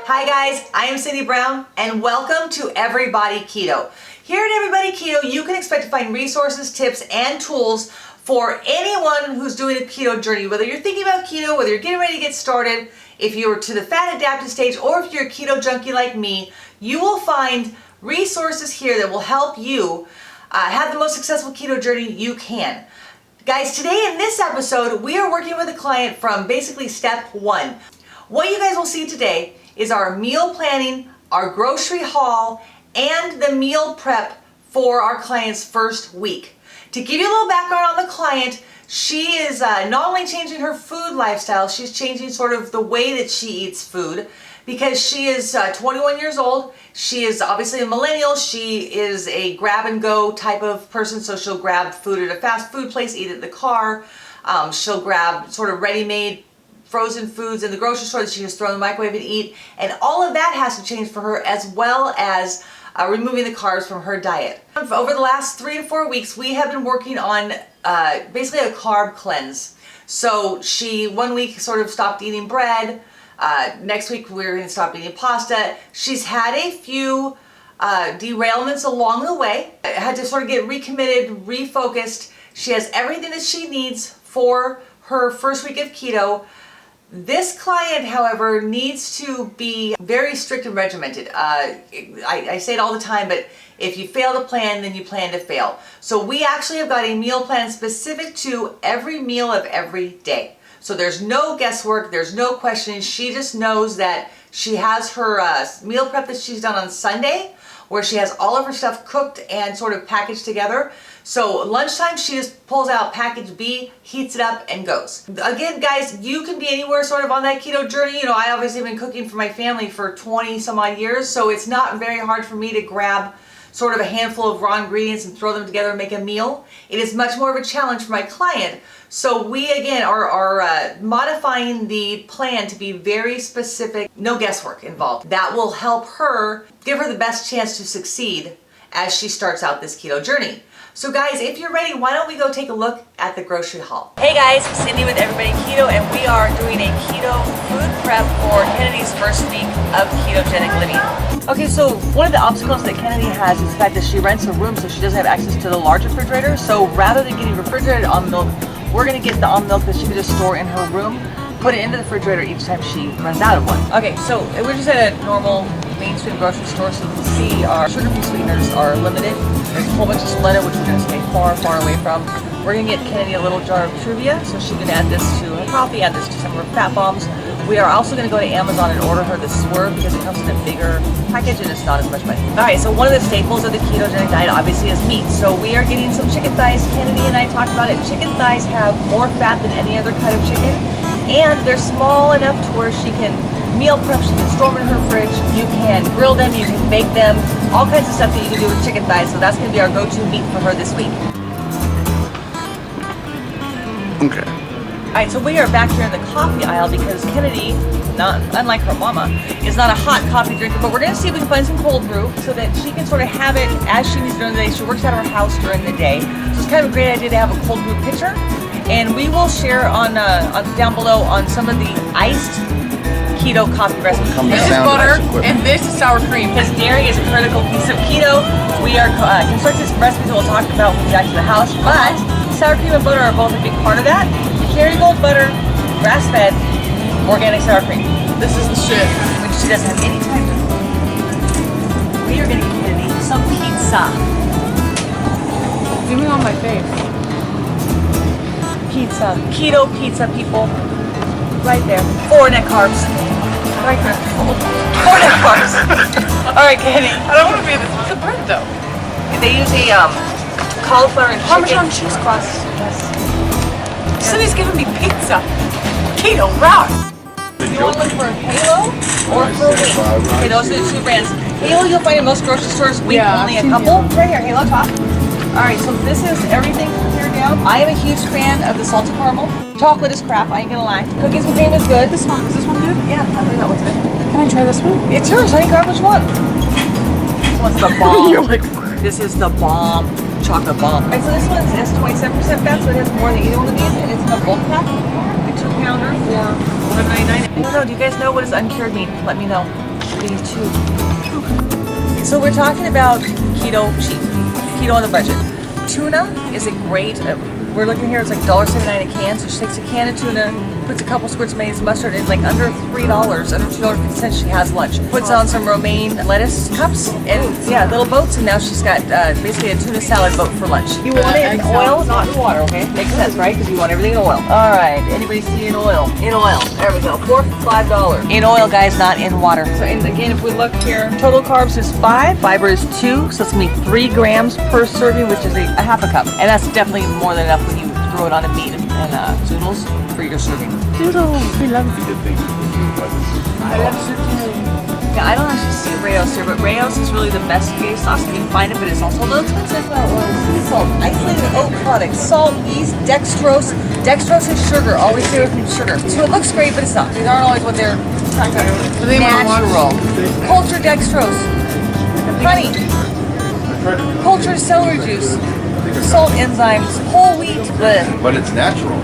Hi guys, I am Cindy Brown and welcome to Everybody Keto. Here at Everybody Keto, you can expect to find resources, tips, and tools for anyone who's doing a keto journey. Whether you're thinking about keto, whether you're getting ready to get started, if you're to the fat adapted stage, or if you're a keto junkie like me, you will find resources here that will help you have the most successful keto journey you can. Guys, today in this episode, we are working with a client from basically step one. What you guys will see today is our meal planning, our grocery haul, and the meal prep for our client's first week. To give you a little background on the client, she is not only changing her food lifestyle, she's changing sort of the way that she eats food, because she is 21 years old. She is obviously a millennial. She is a grab and go type of person, so she'll grab food at a fast food place, eat it in the car. She'll grab sort of ready-made frozen foods in the grocery store that she just throw in the microwave and eat. And all of that has to change for her, as well as removing the carbs from her diet. Over the last 3 to 4 weeks, we have been working on basically a carb cleanse. So she 1 week sort of stopped eating bread. Next week we're going to stop eating pasta. She's had a few derailments along the way. Had to sort of get recommitted, refocused. She has everything that she needs for her first week of keto. This client, however, needs to be very strict and regimented. I say it all the time, but if you fail to plan, then you plan to fail. So we actually have got a meal plan specific to every meal of every day. So there's no guesswork, there's no questions. She just knows that she has her meal prep that she's done on Sunday, where she has all of her stuff cooked and sort of packaged together. So lunchtime, she just pulls out package B, heats it up, and goes. Again, guys, you can be anywhere sort of on that keto journey. You know, I obviously have been cooking for my family for 20 some odd years, so it's not very hard for me to grab sort of a handful of raw ingredients and throw them together and make a meal. It is much more of a challenge for my client. So we, again, are modifying the plan to be very specific, no guesswork involved. That will help her, give her the best chance to succeed as she starts out this keto journey. So guys, if you're ready, why don't we go take a look at the grocery haul. Hey guys, Cindy with Everybody Keto, and we are doing a keto food prep for Kennedy's first week of ketogenic living. Okay, so one of the obstacles that Kennedy has is the fact that she rents a room, so she doesn't have access to the large refrigerator. So rather than getting refrigerated almond milk, we're gonna get the almond milk that she can just store in her room, put it into the refrigerator each time she runs out of one. Okay, so we're just at a normal mainstream grocery store, so you can see our sugar-free sweeteners are limited. There's a whole bunch of Splenda, which we're going to stay far, far away from. We're going to get Kennedy a little jar of Truvia, so she can add this to her coffee, add this to some of her fat bombs. We are also going to go to Amazon and order her the Swerve because it comes in a bigger package and it's not as much money. Alright, so one of the staples of the ketogenic diet obviously is meat. So we are getting some chicken thighs. Kennedy and I talked about it. Chicken thighs have more fat than any other cut of chicken, and they're small enough to where she can meal prep, she can store them in her fridge, you can grill them, you can bake them, all kinds of stuff that you can do with chicken thighs. So that's going to be our go-to meat for her this week. Okay. Alright, so we are back here in the coffee aisle because Kennedy, unlike her mama, is not a hot coffee drinker, but we're going to see if we can find some cold brew so that she can sort of have it as she needs during the day. She works out of her house during the day, so it's kind of a great idea to have a cold brew pitcher. And we will share on down below on some of the iced keto coffee recipes. This is butter and this is sour cream. Because dairy is a critical piece of keto. We are constructing some recipes that we'll talk about when we get back to the house, but sour cream and butter are both a big part of that. Kerrygold butter, grass-fed, organic sour cream. This is the shit. Which she doesn't have any time to. We are going to get some pizza. Zoom in on my face. Pizza. Keto pizza, people. Right there. 4 net carbs. Right there. 4 net carbs. Alright, Kenny. I don't want to be this. What's the bread though? They use a cauliflower and Parmesan chicken. cheese crust. Yes. Cindy's giving me pizza. Keto rock. You want to look for Halo or for Wing? Okay, those are the two brands. Halo you'll find in most grocery stores. Wing only a couple. Right here, Halo top. Alright, so this is everything from here down. I am a huge fan of the salted caramel. Chocolate is crap, I ain't gonna lie. Cookies and cream is good. Is this one good? Yeah, I think that one's good. Can I try this one? It's yours, honey. Grab what you want. This one's the bomb. You're like, This is the bomb. Chocolate bomb. Alright, so this one has 27% fat, so it has more than either one of these, and it's in a bulk pack. A 2-pounder for $11.99. I don't know, do you guys know what does uncured mean? Let me know. Me too. So we're talking about keto cheap, keto on the budget. Tuna is a great, we're looking here, it's like $1.79 a can. So she takes a can of tuna, puts a couple squirts of mayonnaise, mustard, and like under $3, under $2.50 she has lunch. Puts on some romaine lettuce cups and yeah, little boats, and now she's got basically a tuna salad boat for lunch. You want it in oil, not in water, okay? Makes sense, right? Because you want everything in oil. All right, anybody see in oil? In oil, there we go, $4 for $5. In oil, guys, not in water. So and again, if we look here, total carbs is 5, fiber is 2, so it's gonna be 3 grams per serving, which is a half a cup. And that's definitely more than enough when you throw it on a meat and zoodles for your serving. Zoodles, we love it. I love zucchini. Yeah, I don't actually see Rayo's here, but Rayo's is really the best spaghetti sauce. You can find it, but it's also a little expensive. Sea salt, isolated oat products, salt, yeast, dextrose. Dextrose is sugar, always stay away from sugar. So it looks great, but it's not. These aren't always what they're natural. Cultured dextrose, honey, cultured celery juice, salt enzymes, whole wheat. Bleh. But it's natural.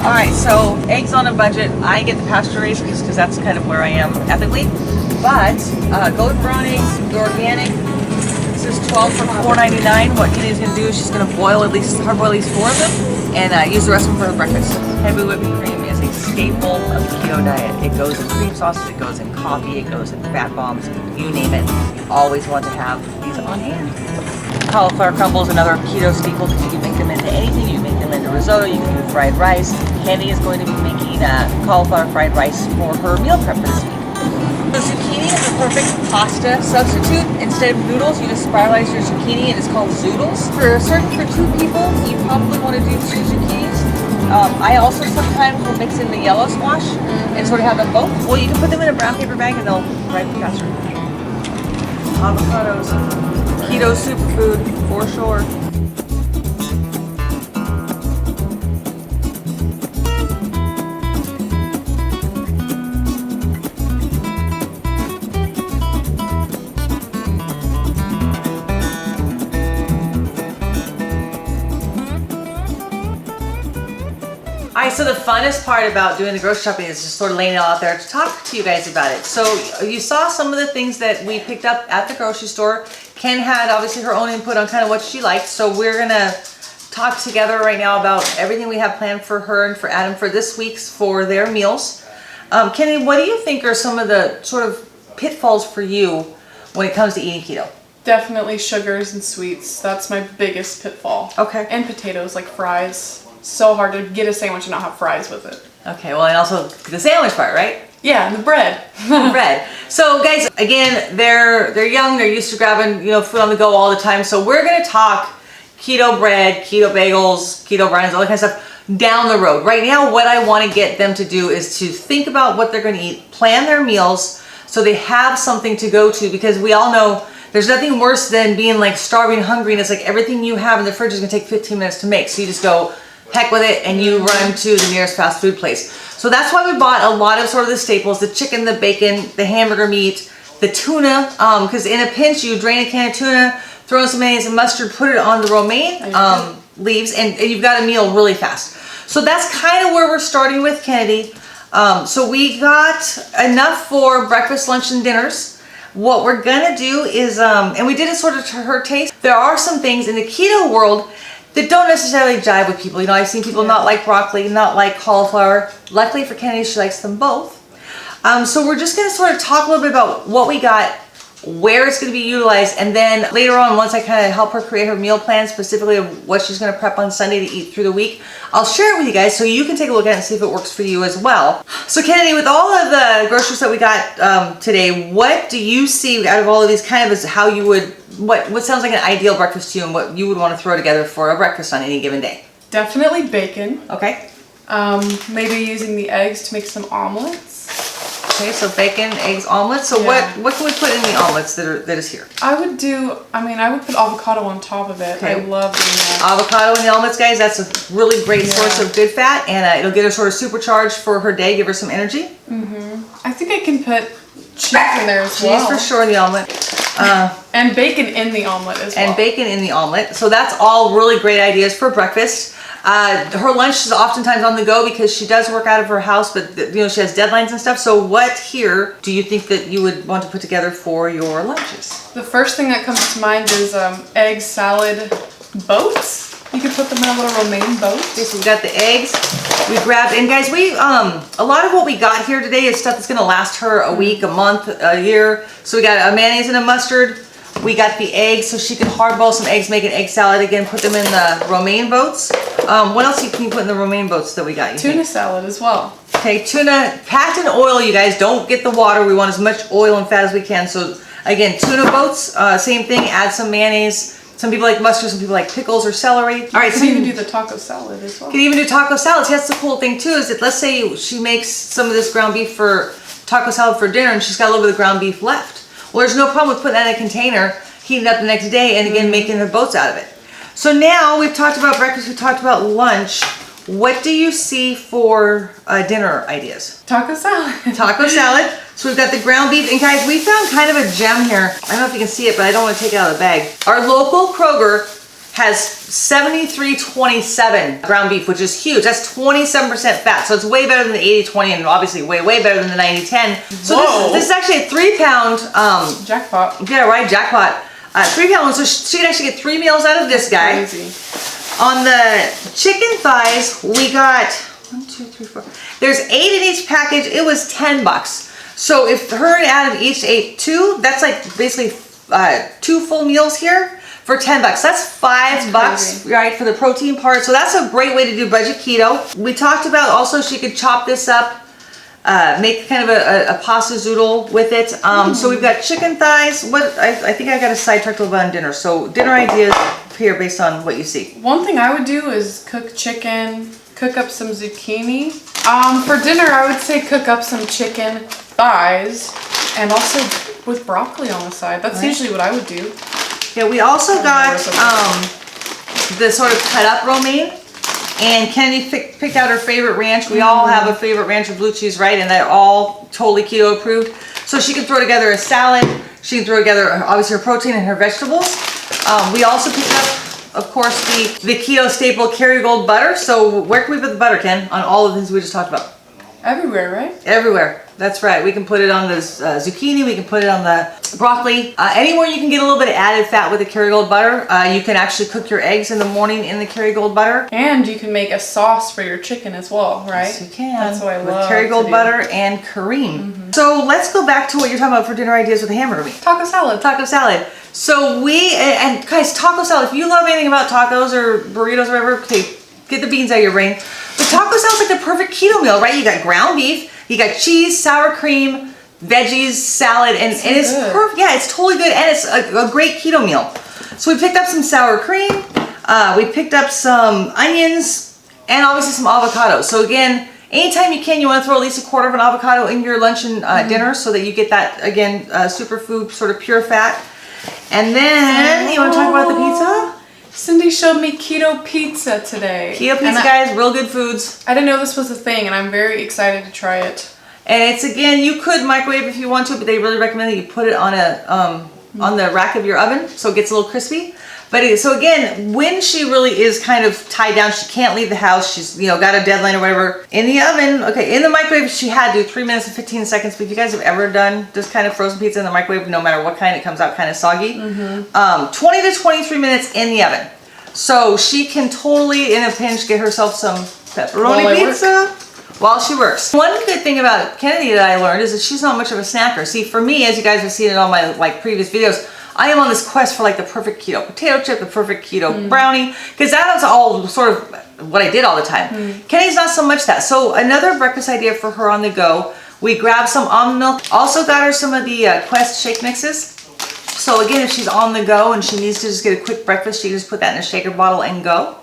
All right, so eggs on a budget. I get the pasture raised because that's kind of where I am ethically. But goat brown eggs, the organic. This is 12 for $4.99. What Kenny's gonna do is she's gonna hard boil at least 4 of them, and use the rest of them for her breakfast. Heavy whipping cream is a staple of the keto diet. It goes in cream sauces, it goes in coffee, it goes in fat bombs, you name it. You always want to have these on hand. Cauliflower crumbles, another keto staple, because you can make them into anything. You can make them into risotto, you can do fried rice. Kenny is going to be making cauliflower fried rice for her meal prep for this week. The zucchini is the perfect pasta substitute. Instead of noodles, you just spiralize your zucchini and it's called zoodles. For 2 people, you probably want to do 2 zucchinis. I also sometimes will mix in the yellow squash and sort of have them both. Well, you can put them in a brown paper bag and they'll ripen faster. Avocados, keto superfood for sure. Alright, so the funnest part about doing the grocery shopping is just sort of laying it all out there to talk to you guys about it. So you saw some of the things that we picked up at the grocery store. Ken had obviously her own input on kind of what she liked. So we're gonna talk together right now about everything we have planned for her and for Adam for this week's for their meals. Kenny, what do you think are some of the sort of pitfalls for you when it comes to eating keto? Definitely sugars and sweets. That's my biggest pitfall. Okay. And potatoes, like fries. So hard to get a sandwich and not have fries with it. Okay, well, and also the sandwich part, right? Yeah, and the bread. Bread. So guys, again, they're young, they're used to grabbing, food on the go all the time. So we're gonna talk keto bread, keto bagels, keto brines, all that kind of stuff down the road. Right now, what I want to get them to do is to think about what they're gonna eat, plan their meals so they have something to go to, because we all know there's nothing worse than being like starving, hungry, and it's like everything you have in the fridge is gonna take 15 minutes to make. So you just go, heck with it, and you run to the nearest fast food place. So that's why we bought a lot of sort of the staples, the chicken, the bacon, the hamburger meat, the tuna, because in a pinch you drain a can of tuna, throw in some mayonnaise and mustard, put it on the romaine leaves, and you've got a meal really fast. So that's kind of where we're starting with Kennedy. So we got enough for breakfast, lunch, and dinners. What we're gonna do is, and we did it sort of to her taste, there are some things in the keto world that don't necessarily jive with people. I've seen people not like broccoli, not like cauliflower. Luckily for Kennedy, she likes them both. So we're just gonna sort of talk a little bit about what we got, where it's gonna be utilized, and then later on, once I kind of help her create her meal plan, specifically of what she's gonna prep on Sunday to eat through the week, I'll share it with you guys so you can take a look at it and see if it works for you as well. So Kennedy, with all of the groceries that we got today, what do you see out of all of these kind of as how you would, what sounds like an ideal breakfast to you and what you would want to throw together for a breakfast on any given day? Definitely bacon. Okay. Maybe using the eggs to make some omelets. Okay, so bacon, eggs, omelets. So Yeah. what can we put in the omelets that is here? I would put avocado on top of it. Okay. I love doing that. Avocado in the omelets, guys. That's a really great source of good fat, and it'll get her sort of supercharged for her day, give her some energy. I think I can put cheese in there as well. Cheese for sure in the omelet. And bacon in the omelet as well. And bacon in the omelet. So that's all really great ideas for breakfast. Her lunch is oftentimes on the go because she does work out of her house, but she has deadlines and stuff. So what here do you think that you would want to put together for your lunches? The first thing that comes to mind is egg salad boats. You can put them in a little romaine boat. Okay, so we got the eggs. We grabbed, and guys, we a lot of what we got here today is stuff that's gonna last her a week, a month, a year. So we got a mayonnaise and a mustard. We got the eggs, so she can hard boil some eggs, make an egg salad again, put them in the romaine boats. What else can you put in the romaine boats that we got? Tuna salad as well. Okay, tuna, packed in oil, you guys. Don't get the water. We want as much oil and fat as we can. So again, tuna boats, same thing. Add some mayonnaise. Some people like mustard, some people like pickles or celery. All right, You can even do the taco salad as well. You can even do taco salads. That's the cool thing too, is that let's say she makes some of this ground beef for taco salad for dinner and she's got a little bit of ground beef left. Well, there's no problem with putting that in a container, heating it up the next day, and again, making her boats out of it. So now we've talked about breakfast, we've talked about lunch. What do you see for dinner ideas? Taco salad. Taco salad. So we've got the ground beef. And guys, we found kind of a gem here. I don't know if you can see it, but I don't want to take it out of the bag. Our local Kroger has 7327 ground beef, which is huge. That's 27% fat. So it's way better than the 80-20 and obviously way, way better than the 90-10. So this is actually a 3-pound... jackpot. Yeah, right, jackpot. 3-pound one. So she can actually get 3 meals out of this guy. Crazy. On the chicken thighs, we got 1, 2, 3, 4. There's 8 in each package. It was $10. So if her and Adam each ate 2, that's like basically 2 full meals here for $10. That's $5, right, for the protein part. So that's a great way to do budget keto. We talked about also she could chop this up, make kind of a pasta zoodle with it. So we've got chicken thighs. I think I got a sidetracked a little bit on dinner. So dinner ideas here based on what you see. One thing I would do is cook chicken, cook up some zucchini. For dinner, I would say cook up some chicken thighs and also with broccoli on the side. That's usually what I would do. Yeah, we also got the sort of cut up romaine. And Kennedy picked out her favorite ranch. We all have a favorite ranch with blue cheese, right? And they're all totally keto approved. So she can throw together a salad. She can throw together, obviously, her protein and her vegetables. We also picked up, of course, the keto staple Kerrygold butter. So where can we put the butter, Ken, on all of the things we just talked about? Everywhere, right? Everywhere. That's right. We can put it on the zucchini. We can put it on the broccoli. Anywhere you can get a little bit of added fat with the Kerrygold butter. You can actually cook your eggs in the morning in the Kerrygold butter. And you can make a sauce for your chicken as well, right? Yes, you can. That's what I love. With Kerrygold butter and Kareem. So let's go back to what you're talking about for dinner ideas with the hamburger meat. Taco salad. Taco salad. So and guys, taco salad, if you love anything about tacos or burritos or whatever, okay, get the beans out of your brain. But taco salad's like the perfect keto meal, right? You got ground beef, you got cheese, sour cream, veggies, salad, and it's perfect. Yeah, it's totally good, and it's a great keto meal. So we picked up some sour cream, we picked up some onions, and obviously some avocado. So again, anytime you can, you want to throw at least a quarter of an avocado in your lunch and dinner so that you get that, again, superfood, sort of pure fat. And then, you want to talk about the pizza? Cindy showed me keto pizza today. Keto pizza, guys, real good foods. I didn't know this was a thing, and I'm very excited to try it. And it's, again, you could microwave if you want to, but they really recommend that you put it on on the rack of your oven so it gets a little crispy. But so again, when she really is kind of tied down, she can't leave the house, she's got a deadline or whatever, in the oven, okay, in the microwave she had to do 3 minutes and 15 seconds, but if you guys have ever done this kind of frozen pizza in the microwave, no matter what kind, it comes out kind of soggy. 20 to 23 minutes in the oven. So she can totally, in a pinch, get herself some pepperoni pizza while she works. One good thing about Kennedy that I learned is that she's not much of a snacker. See, for me, as you guys have seen in all my previous videos, I am on this quest for the perfect keto potato chip, the perfect keto brownie, because that was all sort of what I did all the time. Kennedy's not so much that. So another breakfast idea for her on the go, we grabbed some almond milk. Also got her some of the Quest shake mixes. So again, if she's on the go and she needs to just get a quick breakfast, she can just put that in a shaker bottle and go.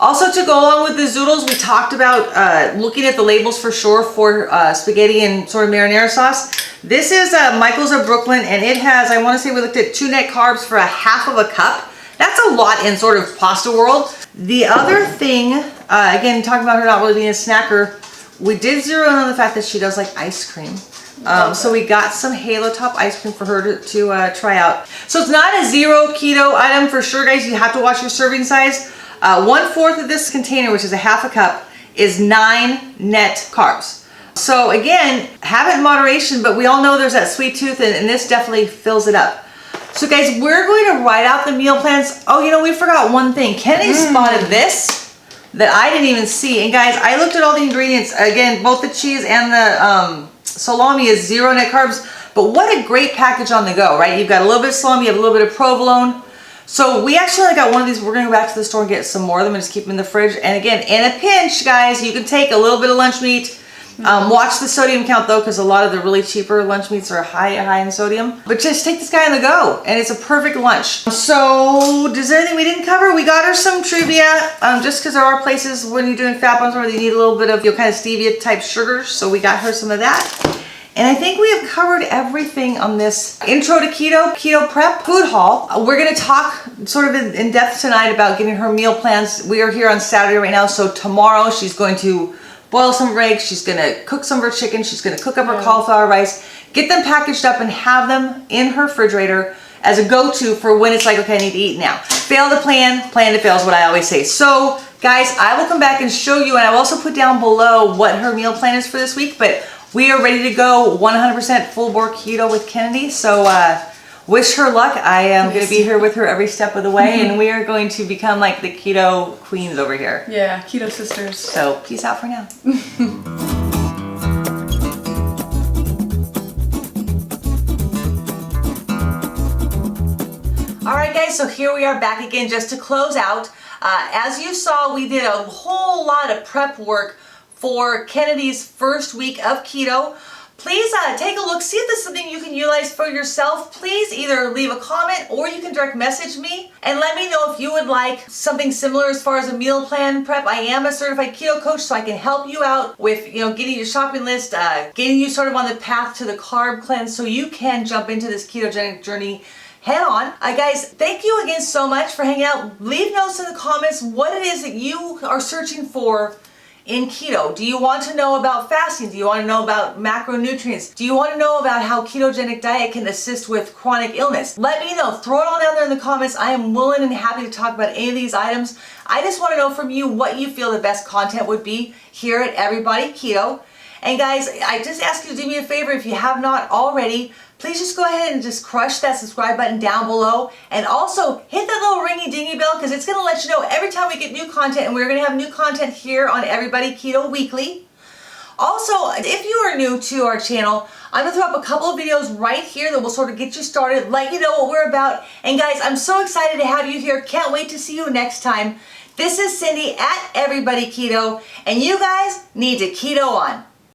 Also, to go along with the zoodles, we talked about looking at the labels for sure for spaghetti and sort of marinara sauce. This is Michael's of Brooklyn, and it has, I want to say we looked at 2 net carbs for a half of a cup. That's a lot in sort of pasta world. The other thing, again, talking about her not really being a snacker, we did zero in on the fact that she does like ice cream. So we got some Halo Top ice cream for her to try out. So it's not a zero keto item for sure, guys. You have to watch your serving size. 1/4 of this container, which is a half a cup, is 9 net carbs. So again, have it in moderation, but we all know there's that sweet tooth, and this definitely fills it up. So guys, we're going to write out the meal plans. Oh, you know, we forgot one thing. Kennedy spotted this that I didn't even see. And guys, I looked at all the ingredients. Again, both the cheese and the salami is 0 net carbs. But what a great package on the go, right? You've got a little bit of salami, you have a little bit of provolone. So we actually only got one of these. We're going to go back to the store and get some more of them and just keep them in the fridge. And again, in a pinch, guys, you can take a little bit of lunch meat. Watch the sodium count though, because a lot of the really cheaper lunch meats are high in sodium. But just take this guy on the go, and it's a perfect lunch. So, is there anything we didn't cover? We got her some trivia, just because there are places when you're doing fat bombs where they need a little bit of kind of stevia type sugars. So we got her some of that. And I think we have covered everything on this intro to keto prep food haul. We're going to talk sort of in depth tonight about getting her meal plans. We are here on Saturday right now, so tomorrow she's going to boil some of her eggs, she's going to cook some of her chicken, she's going to cook up her cauliflower rice, get them packaged up and have them in her refrigerator as a go-to for when it's like, okay, I need to eat now. Fail to plan, plan to fail is what I always say. So guys, I will come back and show you, and I'll also put down below what her meal plan is for this week, but we are ready to go 100% full bore keto with Kennedy. So wish her luck. I am going to be here with her every step of the way, and we are going to become like the keto queens over here. Yeah, keto sisters. So peace out for now. All right, guys, so here we are back again just to close out. As you saw, we did a whole lot of prep work for Kennedy's first week of keto. Please take a look, see if this is something you can utilize for yourself. Please either leave a comment or you can direct message me and let me know if you would like something similar as far as a meal plan prep. I am a certified keto coach, so I can help you out with, getting your shopping list, getting you sort of on the path to the carb cleanse so you can jump into this ketogenic journey head on. Guys, thank you again so much for hanging out. Leave notes in the comments what it is that you are searching for in keto. Do you want to know about fasting? Do you want to know about macronutrients? Do you want to know about how ketogenic diet can assist with chronic illness? Let me know. Throw it all down there in the comments. I am willing and happy to talk about any of these items. I just want to know from you what you feel the best content would be here at Everybody Keto. And guys, I just ask you to do me a favor if you have not already. Please just go ahead and just crush that subscribe button down below, and also hit that little ringy dingy bell, because it's going to let you know every time we get new content, and we're going to have new content here on Everybody Keto Weekly. Also, if you are new to our channel, I'm going to throw up a couple of videos right here that will sort of get you started, let you know what we're about. And guys, I'm so excited to have you here. Can't wait to see you next time. This is Cindy at Everybody Keto, and you guys need to keto on.